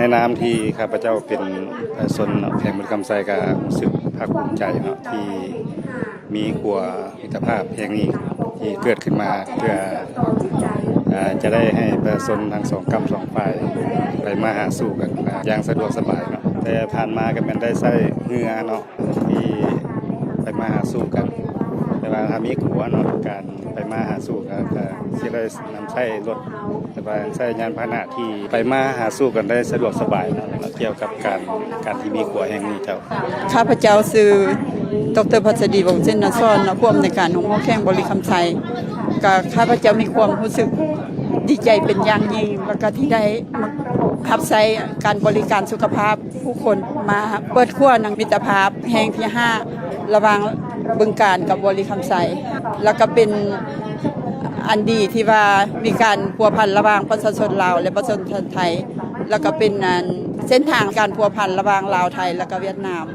ในน้ำที่ข้าพเจ้าเป็นประชาชนแห่งเมืองคำไซก็รู้สึกภาคภูมิใจเนาะที่มีขัวมิตรภาพแห่งนี้ที่เกิดขึ้นมาเพื่อจะได้ให้ประชาชนทั้งสองกำสองฝ่ายไปมาหาสู่กันอย่างสะดวกสบายเนาะแต่ผ่านมาก็เป็นได้ใช้เรือเนาะที่ไปมาหาสู่กันแต่ว่าถ้ามีขัวเนาะการไปมาหาสู่กันก็สิได้นำใช้รถแต่ว่าใช้ยานพาหนะที่ไปมาหาสู่กันได้สะดวกสบายเนาะเกี่ยวกับการที่มีขัวแห่งนี้เจ้าข้าพเจ้าชื่อดร.พัชรีวงศ์เจนนซ่อนผู้อำนวยการของหม้อแข้งบริคำไซก็ข้าพเจ้ามีความรู้สึกดีใจเป็นอย่างยิ่งแล้วก็ที่ได้ขับใช้การบริการสุขภาพผู้คนมาเปิดขั้วนังมิตรภาพแห่งที่5ระหว่างบึงกาฬกับบริคำไซแล้วก็เป็นอันดีที่ว่ามีการพัวพันระหว่างประชาชนลาวและประชาชนไทยแล้วก็เป็นเส้นทางการพัวพันระหว่างลาวไทยและก็เวียดนาม